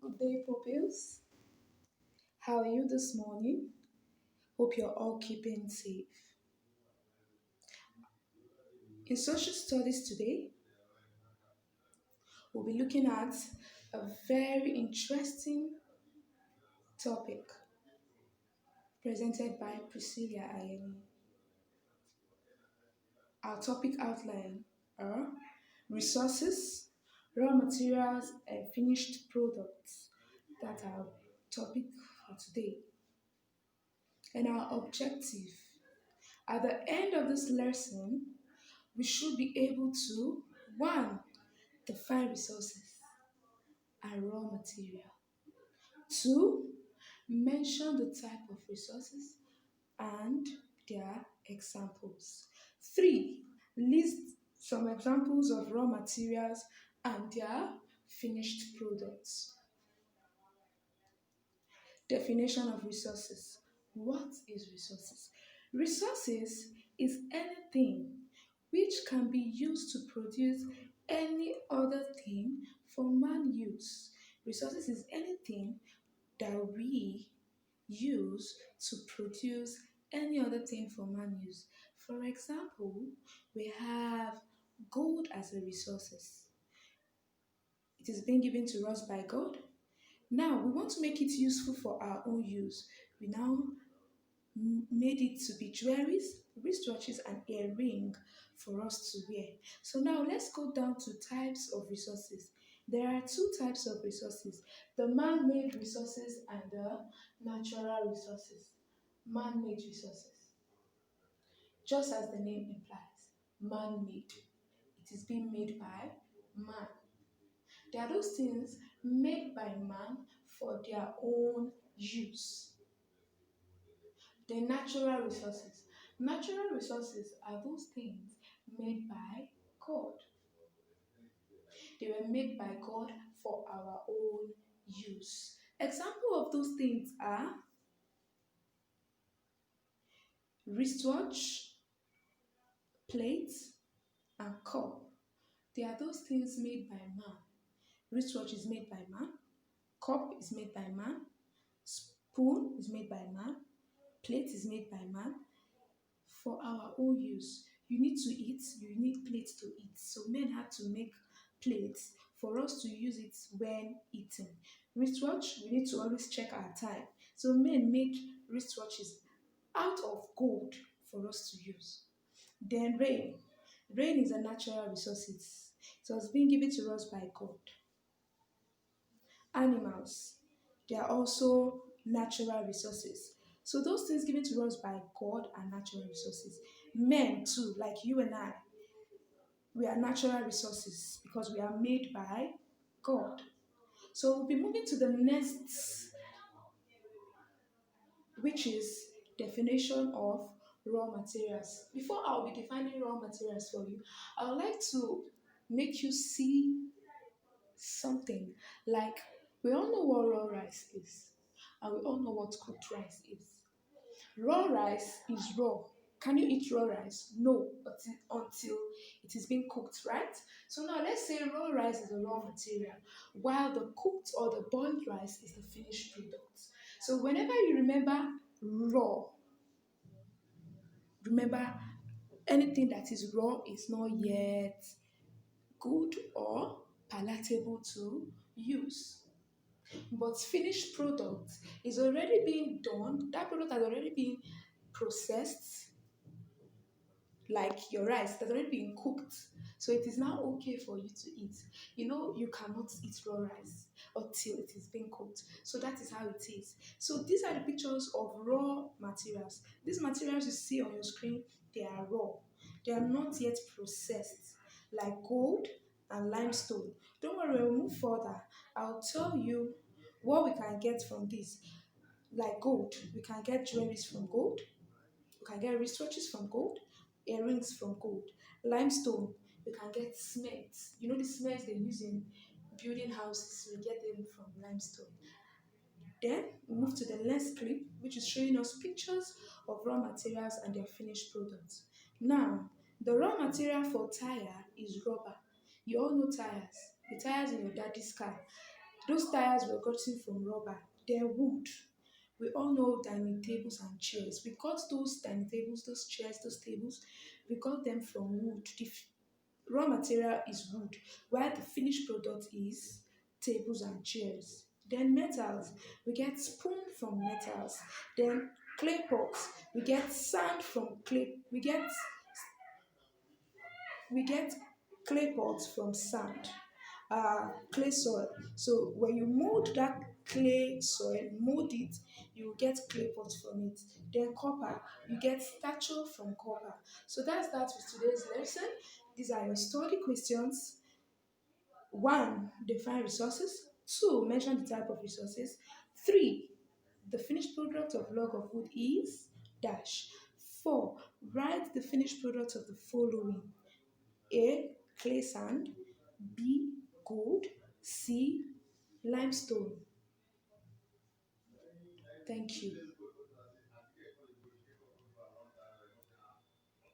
Good day, pupils. How are you this morning? Hope you're all keeping safe. In social studies today, we'll be looking at a very interesting topic presented by Priscilla Ayeni. Our topic outline are resources, raw materials, and finished products. That's our topic for today. And our objective. At the end of this lesson, we should be able to one, define resources and raw material. Two, mention the type of resources and their examples. Three, list some examples of raw materials and their finished products. Definition of resources. What is resources? Resources is anything which can be used to produce any other thing for man use. Resources is anything that we use to produce any other thing for man use. For example, we have gold as a resources. It is being given to us by God. Now we want to make it useful for our own use. We now made it to be jewelries, wristwatches, and earring for us to wear. So now let's go down to types of resources. There are two types of resources: the man-made resources and the natural resources. Man-made resources, just as the name implies, man-made. It is being made by man. There are those things made by man for their own use. The natural resources. Natural resources are those things made by God. They were made by God for our own use. Example of those things are wristwatch, plate, and cup. They are those things made by man. Wristwatch is made by man. Cup is made by man. Spoon is made by man. Plate is made by man. For our own use. You need to eat, you need plates to eat. So men had to make plates for us to use it when eating. Wristwatch, we need to always check our time. So men make wristwatches out of gold for us to use. Then rain. Rain is a natural resource. It was being given to us by God. Animals, they are also natural resources. So those things given to us by God are natural resources. Men too, like you and I, we are natural resources because we are made by God. So we'll be moving to the next, which is definition of raw materials. Before I'll be defining raw materials for you, I would like to make you see something like we all know what raw rice is, and we all know what cooked rice is. Raw rice is raw. Can you eat raw rice? No, until it is being cooked, right? So now let's say raw rice is a raw material, while the cooked or the boiled rice is the finished product. So whenever you remember raw, remember anything that is raw is not yet good or palatable to use. But finished product is already being done, that product has already been processed, like your rice that's already been cooked. So it is now okay for you to eat. You know, you cannot eat raw rice until it is being cooked. So that is how it is. So these are the pictures of raw materials. These materials you see on your screen, they are raw. They are not yet processed, like gold and limestone. Don't worry, we'll move further. I'll tell you what we can get from this. Like gold, we can get jewelries from gold. You can get wristwatches from gold, earrings from gold. Limestone, you can get cement. You know the cement they use in building houses, we get them from limestone. Then we move to the next clip, which is showing us pictures of raw materials and their finished products. Now, the raw material for tire is rubber. You all know tires, the tires in your daddy's car. Those tires were gotten from rubber. They're wood. We all know dining tables and chairs. We got those dining tables, those chairs, those tables. We got them from wood. The raw material is wood, while the finished product is tables and chairs. Then metals, we get spoon from metals. Then clay pots, we get sand from clay. We get clay pots from sand, clay soil. So when you mold that clay soil, mold it, you will get clay pots from it. Then copper, you get statue from copper. So that's that with today's lesson. These are your study questions. One, define resources. Two, mention the type of resources. Three, the finished product of log of wood is dash. Four, write the finished product of the following: A. Clay sand. B. Gold. C. Limestone. Thank you.